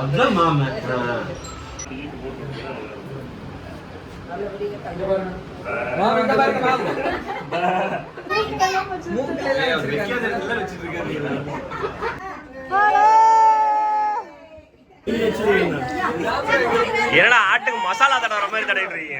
அதுதான் மாமா. என்னடா ஆட்டுக்கு மசாலா தடவை மாதிரி தடவிடுறீங்க?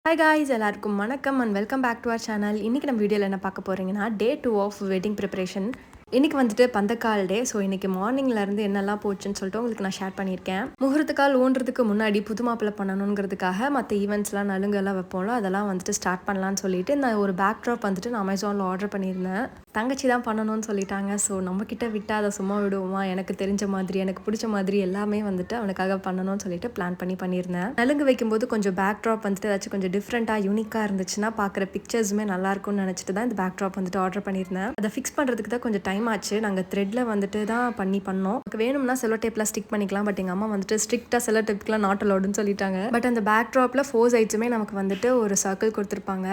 ஹாய் காய்ஸ், எல்லாருக்கும் வணக்கம் and welcome back to our channel. இன்றைக்கி நம்ம வீடியோவில் என்ன பார்க்க போகிறீங்கன்னா டே 2 ஆஃப் வெட்டிங் ப்ரிப்பரேஷன். இன்றைக்கி வந்துட்டு பந்தக்கால் டே. ஸோ இன்றைக்கி மார்னிங்லேருந்து என்னெல்லாம் போச்சுன்னு சொல்லிட்டு உங்களுக்கு நான் ஷேர் பண்ணியிருக்கேன். முகூர்த்தக்கால் ஊன்றதுக்கு முன்னாடி புது மாப்பிள்ளை பண்ணணுங்கிறதுக்காக மற்ற ஈவெண்ட்ஸ்லாம் நலுங்கெல்லாம் வைப்போம்ல, அதெல்லாம் வந்துட்டு ஸ்டார்ட் பண்ணலான்னு சொல்லிட்டு நான் ஒரு பேக் ட்ராப் வந்துட்டு நான் அமேசானில் ஆர்டர் பண்ணியிருந்தேன். தங்கச்சி தான் பண்ணணும்னு சொல்லிட்டாங்க. ஸோ நம்மக்கிட்ட விட்டால் அதை சும்மா விடுவோமா, எனக்கு தெரிஞ்ச மாதிரி எனக்கு பிடிச்ச மாதிரி எல்லாமே வந்துட்டு அவனுக்காக பண்ணணும்னு சொல்லிட்டு பிளான் பண்ணியிருந்தேன். நலுங்கு வைக்கும்போது கொஞ்சம் பேக் ட்ராப் வந்துட்டு ஏதாச்சும் கொஞ்சம் டிஃப்ரெண்ட்டாக யூனிக்காக இருந்துச்சுன்னா பார்க்குற பிக்சர்ஸுமே நல்லாயிருக்கும்னு நினச்சிட்டு தான் இந்த பேக் ட்ராப் வந்துட்டு ஆர்டர் பண்ணியிருந்தேன். அதை ஃபிக்ஸ் பண்ணுறதுக்கு தான் கொஞ்சம் டைம் ஆச்சு. நாங்கள் த்ரெட்டில் வந்துட்டு தான் பண்ணோம். வேணும்னா செல்லோ டேப்பில் ஸ்டிக் பண்ணிக்கலாம். பட் எங்கள் அம்மா வந்துட்டு ஸ்ட்ரிக்டாக செல்லோ டேப்க்குலாம் நாட் அலோடுன்னு சொல்லிட்டாங்க. பட் அந்த பேக் ட்ராப்பில் 4 சைட்ஸுமே நமக்கு வந்துட்டு ஒரு சர்க்கிள் கொடுத்துருப்பாங்க.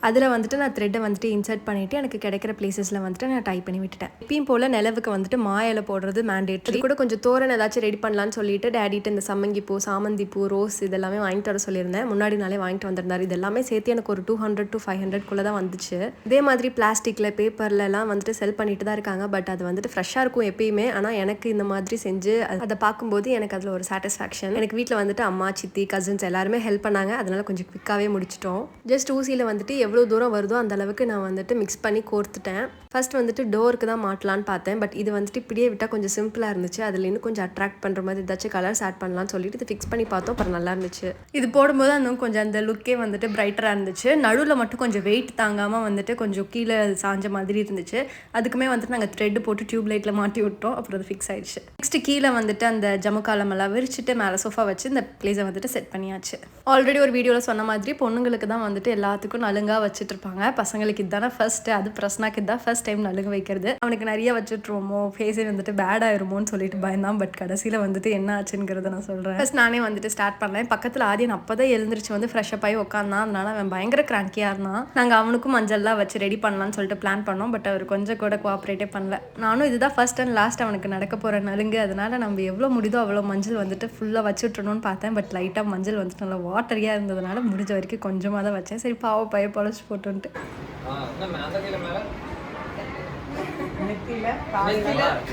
அதில் வந்துட்டு நான் த்ரெட்டை வந்துட்டு இன்சர்ட் பண்ணிவிட்டு எனக்கு கிடைக்கிற பிளேசஸில் வந்துட்டு நான் டைப் பண்ணி விட்டுட்டேன். இப்பயும் போல் நிலவுக்கு வந்துட்டு மாயில போடுறது மேண்டேட்ரி. கூட கொஞ்சம் தோரணை ஏதாச்சும் ரெடி பண்ணலான்னு சொல்லிட்டு டேடிட்டு இந்த சம்மங்கி பூ, சாமந்தி பூ, ரோஸ் இதெல்லாமே வாங்கிட்டு வர சொல்லியிருந்தேன். முன்னாடி நாளே வாங்கிட்டு வந்திருந்தார். இது எல்லாமே சேர்த்து எனக்கு ஒரு 200 to 500 தான் வந்துச்சு. இதே மாதிரி பிளாஸ்டிக்கில் பேப்பர்லலாம் வந்துட்டு செல் பண்ணிட்டு தான் இருக்காங்க. பட் அது வந்துட்டு ஃப்ரெஷ்ஷாக இருக்கும் எப்பயுமே. ஆனால் எனக்கு இந்த மாதிரி செஞ்சு அதை பார்க்கும்போது எனக்கு அதில் ஒரு சாட்டிஸ்ஃபேக்ஷன். எனக்கு வீட்டில் வந்துட்டு அம்மா, சித்தி, கசின்ஸ் எல்லாருமே ஹெல்ப் பண்ணாங்க. அதனால கொஞ்சம் குவிக்காகவே முடிச்சிட்டோம். ஜஸ்ட் ஊசியில் வந்துட்டு எவ்வளோ தூரம் வருதோ அந்த அளவுக்கு நான் வந்துட்டு மிக்ஸ் பண்ணி கோர்த்துட்டேன். ஃபர்ஸ்ட் வந்துட்டு டோருக்கு தான் மாட்டலான்னு பார்த்தேன். பட் இது வந்துட்டு இப்படியே விட்டால் கொஞ்சம் சிம்பிளாக இருந்துச்சு. அதில் இன்னும் கொஞ்சம் அட்ராக்ட் பண்ணுற மாதிரி ஏதாச்சும் கலர்ஸ் ஆட் பண்ணலான்னு சொல்லிட்டு இது ஃபிக்ஸ் பண்ணி பார்த்தோம். அப்புறம் நல்லா இருந்துச்சு. இது போடும்போது இன்னும் கொஞ்சம் அந்த லுக்கே வந்துட்டு பிரைட்டராக இருந்துச்சு. நடுவில் மட்டும் கொஞ்சம் வெயிட் தாங்காமல் வந்துட்டு கொஞ்சம் கீழே சாஞ்ச மாதிரி இருந்துச்சு. அதுக்குமே வந்துட்டு நாங்கள் த்ரெட் போட்டு டியூப் லைட்டில் மாட்டி விட்டோம். அப்புறம் அது ஃபிக்ஸ் ஆயிடுச்சு. நெக்ஸ்ட் கீழே வந்துட்டு அந்த ஜமுக்காலமெல்லாம் விரிச்சிட்டு மேலே சோஃபா வச்சு இந்த பிளேஸை வந்துட்டு செட் பண்ணியாச்சு. ஆல்ரெடி ஒரு வீடியோவில் சொன்ன மாதிரி பொண்ணுங்களுக்கு தான் வந்துட்டு எல்லாத்துக்கும் நலுங்காக வச்சுட்டு இருப்பாங்க. பசங்களுக்கு இதுதானே ஃபர்ஸ்ட். அது பிரஸ்னாக்கு இதுதான் ஃபர்ஸ்ட் டைம் நலுங்கு வைக்கிறது. அவனுக்கு நிறைய வச்சுட்ருவோமோ, ஃபேஸே வந்துட்டு பேட் ஆயிருமோன்னு சொல்லிட்டு பயந்தான். பட் கடைசியில் வந்துட்டு என்ன ஆச்சுங்கிறத நான் சொல்கிறேன். ஃபர்ஸ்ட் நானே வந்துட்டு ஸ்டார்ட் பண்ணேன். பக்கத்தில் ஆதியன் அப்போ தான் எழுந்திரிச்சு வந்து ஃப்ரெஷ்அப் ஆகி உட்காந்தான். அதனால அவன் பயங்கர கிராங்கியாக இருந்தான். நாங்கள் அவனுக்கும் மஞ்சள்லாம் வச்சு ரெடி பண்ணலான்னு சொல்லிட்டு பிளான் பண்ணோம். பட் அவர் கொஞ்சம் கூட கோஆப்ரேட்டே பண்ணல. நானும் இதுதான் ஃபர்ஸ்ட் அண்ட் லாஸ்ட் அவனுக்கு நடக்க போகிற நலுங்கு. அதனால நம்ம எவ்வளோ முடிதோ அவ்வளோ மஞ்சள் வந்துட்டு ஃபுல்லாக வச்சுட்றணும்னு பார்த்தேன். பட் லைட்டாக மஞ்சள் வந்துட்டு நல்லா வாட்டரியாக இருந்ததுனால முடிஞ்ச வரைக்கும் கொஞ்சமாக தான் வச்சேன். சரி பாவ பைய பொழைச்சி போட்டுன்ட்டு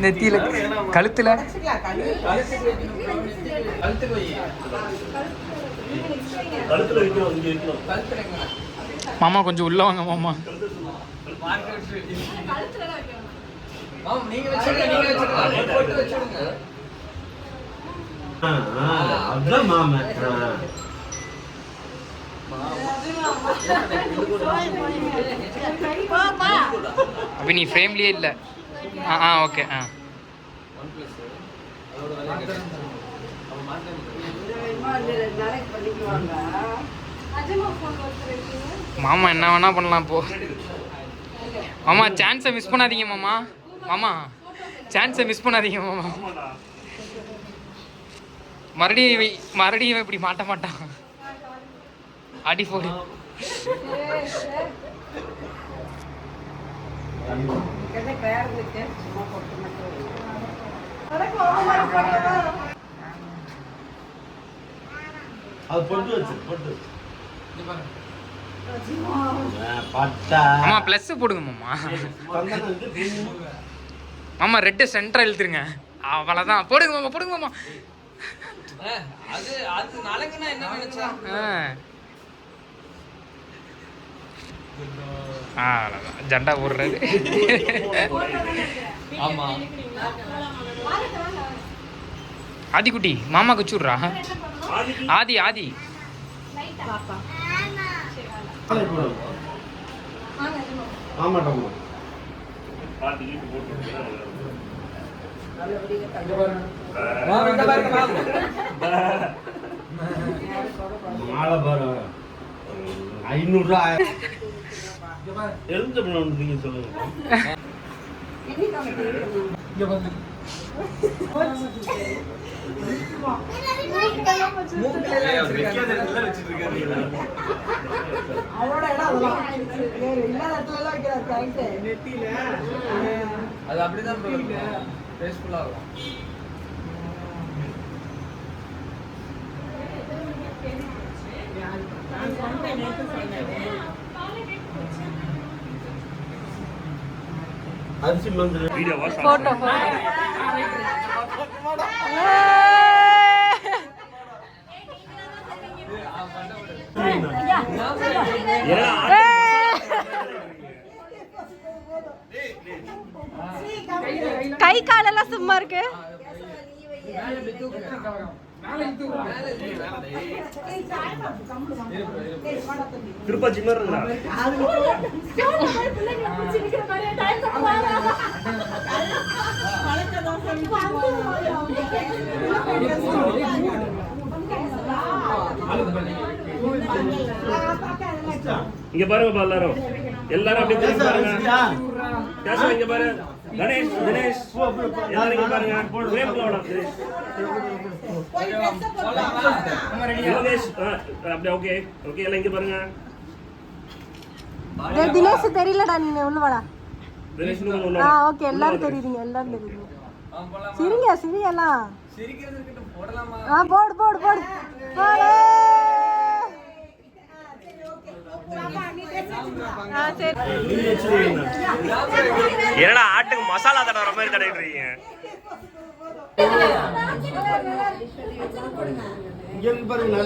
நெத்தியில கழுத்துல மாமா கொஞ்சம் உள்ள வாங்க மாமா. அதுதான் மாமா. அப்ப நீ ஃப்ரேம்லயே இல்ல. ஓகே. மாமா என்ன வேணா பண்ணலாம் போ மாமா. சான்ஸை மிஸ் பண்ணாதீங்க மாமா. மாமா சான்ஸை மிஸ் பண்ணாதீங்க மாமா. மறுபடியும் இப்படி மாட்ட மாட்டான். அடி போடு. அது பொட்டு வச்சு பொட்டு மாமா பிளஸ் போடுங்க மாமா. மாமா ரெட்டு சென்டரா இழுத்துருங்க. அவ்வளவுதான். போடுங்க மாமா, போடுங்க மாமா. அது நலங்குனா என்ன நினைச்சா? ஜண்டா போடுறது. ஆமா ஆதிக்குட்டி மாமா குச்சுடுறா. ஆதி ஆதி மாலை பாரு 500 ரூபா எழுந்தப்பழம் ஒன்று நீங்க சொல்லுங்க. அது அப்படிதான் டேஸ்ட்ஃபுல்லா இருக்கும். அரிசி மந்திர போட்டோ கை காலெல்லாம் சும்மா இருக்கு. திருப்பதி மாதிரிங்களா? இங்க பாருங்க எல்லாரும் அப்படியே திரும்பி பாருங்க. கேசவ இங்க பாரு. கணேஷ் எல்லாரும் இங்க பாருங்க. வேப்ல வாடா தினேஷ். அப்படியே ஓகே எல்லாம் இங்க பாருங்க. தினேஷ் தெரியலடா, நீ உள்ள வாடா. தினேஷ் ஓகே எல்லாரும் தெரியுதுங்க. சிரிங்க எல்லாம். சிரிக்கிறதுக்கு போடலாமா? போடு போடு போடு போடு. என்னடா ஆட்டுக்கு மசாலா தடவை மாதிரி தடவிட்டு இருக்கீங்க? இங்க பாருங்க.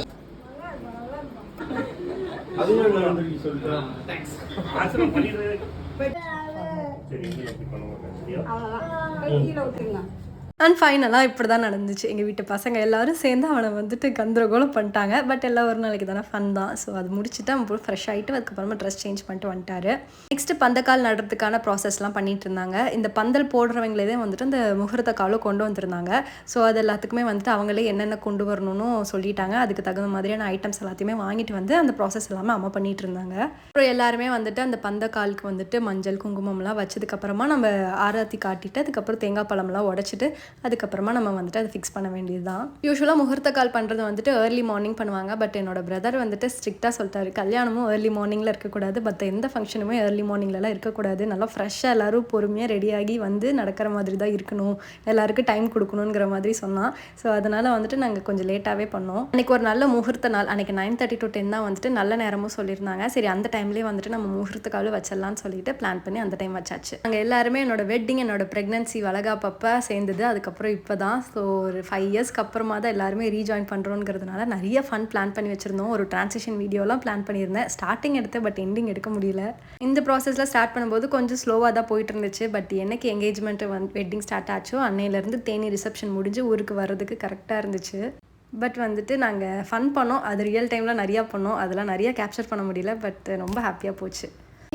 அதுவும் நான் வந்து சொல்றேன். ஆசிரம் பண்ணிடு. சரி இப்படி பண்ணுங்க. சரியா? அண்ட் ஃபைனலாக இப்படி தான் நடந்துச்சு. எங்கள் வீட்டு பசங்க எல்லோரும் சேர்ந்து அவனை வந்துட்டு கந்தரகோலம் பண்ணிட்டாங்க. பட் எல்லாம் ஒரு நாளைக்கு தானே ஃபன் தான். ஸோ அது முடிச்சுட்டு அவன் போய் ஃப்ரெஷ் ஆகிட்டு அதுக்கப்புறமா ட்ரெஸ் சேஞ்ச் பண்ணிட்டு வந்துட்டாரு. நெக்ஸ்ட்டு பந்தக்கால் நடுறதுக்கான ப்ராசஸ்லாம் பண்ணிட்டு இருந்தாங்க. இந்த பந்தல் போடுறவங்களே வந்துட்டு அந்த முகூர்த்த காலும் கொண்டு வந்திருந்தாங்க. ஸோ அது எல்லாத்துக்குமே வந்துட்டு அவங்களே என்னென்ன கொண்டு வரணும்னு சொல்லிட்டாங்க. அதுக்கு தகுந்த மாதிரியான ஐட்டம்ஸ் எல்லாத்தையுமே வாங்கிட்டு வந்து அந்த ப்ராசஸ் எல்லாமே அம்மா பண்ணிட்டு இருந்தாங்க. அப்புறம் எல்லாருமே வந்துட்டு அந்த பந்தக்காலுக்கு வந்துட்டு மஞ்சள் குங்குமம்லாம் வச்சதுக்கப்புறமா நம்ம ஆராத்தி காட்டிட்டு அதுக்கப்புறம் தேங்காய் பழம்லாம் உடச்சிட்டு அதுக்கப்புறமா நம்ம வந்துட்டு அதை ஃபிக்ஸ் பண்ண வேண்டியது தான். யூஸ்வலாக முகூர்த்த கால் பண்ணுறது வந்துட்டு ஏர்லி மார்னிங் பண்ணுவாங்க. பட் என்னோட பிரதர் வந்துட்டு ஸ்ட்ரிக்டாக சொல்லிட்டாரு, கல்யாணமும் ஏர்லி மார்னிங்கில் இருக்கக்கூடாது, பட் எந்த ஃபங்க்ஷனுமே ஏர்லி மார்னிங்லலாம் இருக்கக்கூடாது, நல்லா ஃப்ரெஷ்ஷாக எல்லோரும் பொறுமையாக ரெடியாகி வந்து நடக்கிற மாதிரி தான் இருக்கணும், எல்லாருக்கும் டைம் கொடுக்கணுங்கிற மாதிரி சொன்னான். ஸோ அதனால் வந்துட்டு நாங்கள் கொஞ்சம் லேட்டாகவே பண்ணோம். அன்றைக்கி ஒரு நல்ல முகூர்த்த நாள், அன்றைக்கி 9:30 to 10 தான் வந்துட்டு நல்ல நேரமும் சொல்லியிருந்தாங்க. சரி அந்த டைம்லேயே வந்துட்டு நம்ம முகூர்த்த கால் வச்சிடலான்னு சொல்லிட்டு பிளான் பண்ணி அந்த டைம் வச்சாச்சு. நாங்கள் எல்லாருமே என்னோட வெட்டிங், என்னோட ப்ரெக்னன்சி, வளகாப்பப்போ சேர்ந்தது. அதுக்கப்புறம் இப்போ தான் ஸோ ஒரு 5 இயர்ஸ்க்கு அப்புறமா தான் எல்லாருமே ரீஜாயின் பண்ணுறோங்கிறதுனால நிறைய ஃபன் பிளான் பண்ணி வச்சுருந்தோம். ஒரு ட்ரான்சிஷன் வீடியோலாம் பிளான் பண்ணியிருந்தேன். ஸ்டார்டிங் எடுத்தேன், பட் எண்டிங் எடுக்க முடியல. இந்த ப்ராசஸில் ஸ்டார்ட் பண்ணும்போது கொஞ்சம் ஸ்லோவாக தான் போயிட்டு இருந்துச்சு. பட் எனக்கு எங்கேஜ்மெண்ட்டு வெட்டிங் ஸ்டார்ட் ஆச்சோ அன்னையிலேருந்து தேனி ரிசப்ஷன் முடிஞ்சு ஊருக்கு வர்றதுக்கு கரெக்டாக இருந்துச்சு. பட் வந்துட்டு நாங்கள் ஃபன் பண்ணோம். அது ரியல் டைமில் நிறையா பண்ணோம். அதெல்லாம் நிறையா கேப்சர் பண்ண முடியல. பட் ரொம்ப ஹாப்பியாக போச்சு.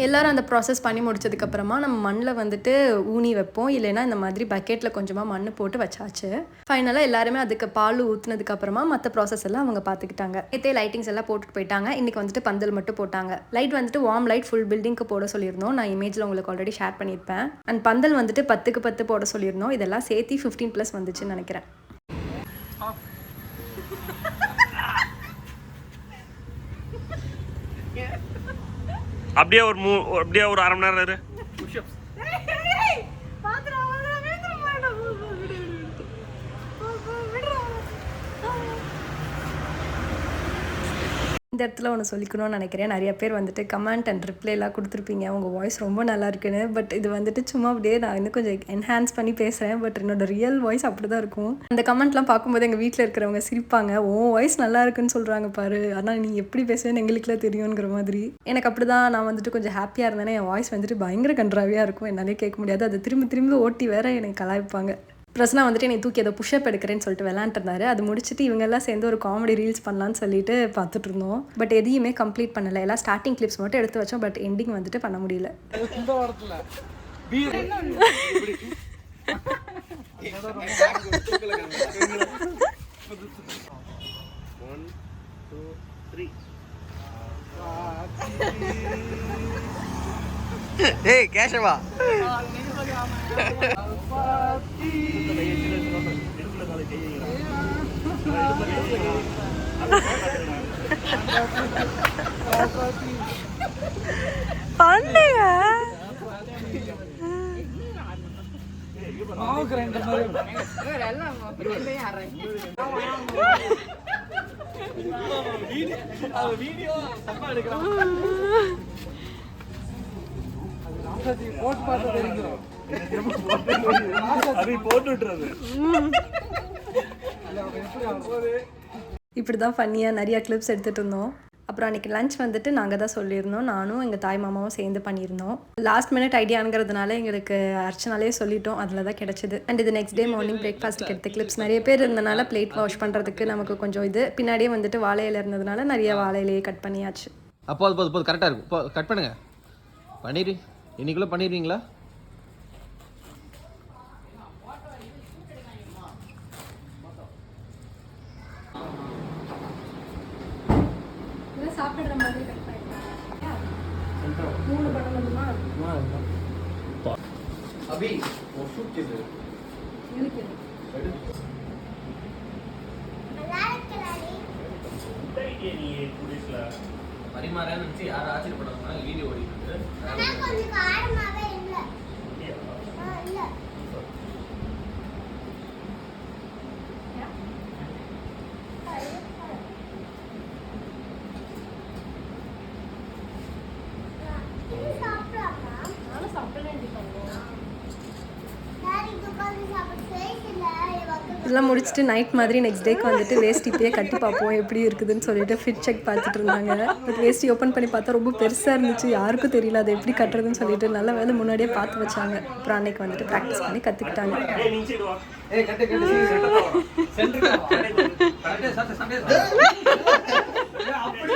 எல்லோரும் அந்த ப்ராசஸ் பண்ணி முடிச்சதுக்கப்புறமா நம்ம மண்ணில் வந்துட்டு ஊனி வைப்போம், இல்லைன்னா இந்த மாதிரி பக்கெட்டில் கொஞ்சமாக மண் போட்டு வச்சாச்சு. ஃபைனலாக எல்லாருமே அதுக்கு பால் ஊற்றுனதுக்கப்புறமா மற்ற ப்ராசஸ் எல்லாம் அவங்க பார்த்துக்கிட்டாங்க. நேற்றே லைட்டிங்ஸ் எல்லாம் போட்டுட்டு போயிட்டாங்க. இன்றைக்கி வந்துட்டு பந்தல் மட்டும் போட்டாங்க. லைட் வந்துட்டு வார்ம் லைட் ஃபுல் பில்டிங்க்கு போட சொல்லியிருந்தோம். நான் இமேஜில் உங்களுக்கு ஆல்ரெடி ஷேர் பண்ணியிருப்பேன். அண்ட் பந்தல் வந்துட்டு 10க்கு 10 போட சொல்லியிருந்தோம். இதெல்லாம் சேர்த்து 15+ வந்துச்சுன்னு நினைக்கிறேன். அப்படியே ஒரு அரை மணி நேரம் இரு. இந்த இடத்துல ஒன்று சொல்லிக்கணும்னு நினைக்கிறேன். நிறைய பேர் வந்துட்டு கமெண்ட் அண்ட் ரிப்ளைலாம் கொடுத்துருப்பீங்க, உங்கள் வாய்ஸ் ரொம்ப நல்லா இருக்குன்னு. பட் இது வந்துட்டு சும்மா அப்படியே நான் இன்னும் கொஞ்சம் என்ஹான்ஸ் பண்ணி பேசுகிறேன். பட் என்னோட ரியல் வாய்ஸ் அப்படி தான் இருக்கும். அந்த கமெண்ட்லாம் பார்க்கும்போது எங்கள் வீட்டில் இருக்கிறவங்க சிரிப்பாங்க, உன் வாய்ஸ் நல்லா இருக்குன்னு சொல்கிறாங்க பாரு, ஆனால் நீ எப்படி பேசுவேன்னு எங்களுக்குலாம் தெரியுங்கிற மாதிரி. எனக்கு அப்படி தான் நான் வந்துட்டு கொஞ்சம் ஹாப்பியாக இருந்தேன்னா என் வாய்ஸ் வந்துட்டு பயங்கர கன்றாவியாக இருக்கும், என்னாலே கேட்க முடியாது. அதை திரும்பி ஓட்டி வேற எனக்கு கலாய்ப்பாங்க. பிரசனா வந்துட்டு என்னை தூக்கி ஏதோ புஷ்அப் எடுக்கிறேன்னு சொல்லிட்டு விளாண்டுருந்தாரு. அது முடிச்சுட்டு இவங்கெல்லாம் சேர்ந்து ஒரு காமெடி ரீல்ஸ் பண்ணலான்னு சொல்லிட்டு பார்த்துட்டு இருந்தோம். பட் எதையுமே கம்ப்ளீட் பண்ணலை. எல்லாம் ஸ்டார்டிங் கிளிப்ஸ் மட்டும் எடுத்து வச்சோம். பட் எண்டிங் வந்துட்டு பண்ண முடியல. One, two, three. ஏய் கேஷவா இடுப்புல காலை கை வைங்க. இடுப்புல கை வைங்க. அது பண்ணுங்க. அதை போட்டு விட்டுறது. இப்படி தான் ஃபன்னியாக நிறைய கிளிப்ஸ் எடுத்துகிட்டு இருந்தோம். அப்புறம் அன்றைக்கி லஞ்ச் வந்துட்டு நாங்கள் தான் சொல்லியிருந்தோம். நானும் எங்கள் தாய் மாமாவும் சேர்ந்து பண்ணியிருந்தோம். லாஸ்ட் மினிட் ஐடியாங்கிறதுனால எங்களுக்கு அர்ச்சனாலே சொல்லிட்டோம், அதில் தான் கிடச்சிது. அண்ட் இது நெக்ஸ்ட் டே மார்னிங் பிரேக்ஃபாஸ்ட்டுக்கு எடுத்த கிளிப்ஸ். நிறைய பேர் இருந்தனால பிளேட் வாஷ் பண்ணுறதுக்கு நமக்கு கொஞ்சம் இது பின்னாடியே வந்துட்டு வாழை இலை இருந்ததுனால நிறைய வாழை இலையே கட் பண்ணியாச்சு. அப்போ போது கரெக்டாக இருக்கும். இப்போ கட் பண்ணுங்க. இன்னைக்குள்ளே பண்ணிடுவீங்களா? சாப்பிடுற மாதிரி கட் பண்ணிக்கலாம். 3 பண்ண முடியுமா? அபி ஒரு ஷூட் கேது இருக்கு. ஐடியா நீ புடிஸ்ல பரிமாறேன்னு நினச்சி யாரும் ஆச்சரியப்படுறாங்க. வீடியோ ஓடிட்டு இதெல்லாம் முடிச்சுட்டு நைட் மாதிரி நெக்ஸ்ட் டேக்கு வந்துட்டு வேஸ்ட் இப்பயே கட்டி பார்ப்போம் எப்படி இருக்குதுன்னு சொல்லிட்டு ஃபிட் செக் பார்த்துட்டு இருந்தாங்க. பட் வேஸ்ட்டி ஓப்பன் பண்ணி பார்த்தா ரொம்ப பெருசாக இருந்துச்சு. யாருக்கும் தெரியல அதை எப்படி கட்டுறதுன்னு சொல்லிட்டு நல்ல வேலை முன்னாடியே பார்த்து வச்சாங்க. அப்புறம் அன்னைக்கு வந்துட்டு ப்ராக்டிஸ் பண்ணி கற்றுக்கிட்டாங்க. ஏய் நீ சைடு வா. ஏய் கட்டு சென்டர் கரெக்டா சண்டே அப்படி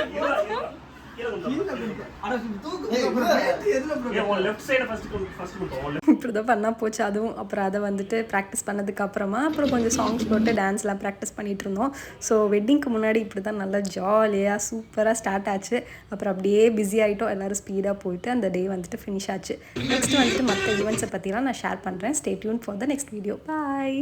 இப்படி தான் பண்ணால் போச்சு அதுவும். அப்புறம் அதை வந்துட்டு ப்ராக்டிஸ் பண்ணதுக்கப்புறமா அப்புறம் கொஞ்சம் சாங்ஸ் போட்டு டான்ஸ்லாம் ப்ராக்டிஸ் பண்ணிகிட்டு இருந்தோம். ஸோ வெட்டிங்க்கு முன்னாடி இப்படி தான் நல்லா ஜாலியாக சூப்பராக ஸ்டார்ட் ஆச்சு. அப்புறம் அப்படியே பிஸி ஆகிட்டோம். எல்லோரும் ஸ்பீடாக போயிட்டு அந்த டே வந்துட்டு ஃபினிஷ் ஆச்சு. நெக்ஸ்ட் வந்துட்டு மற்ற ஈவெண்ட்ஸை பற்றிலாம் நான் ஷேர் பண்ணுறேன். Stay tune for the next video. Bye.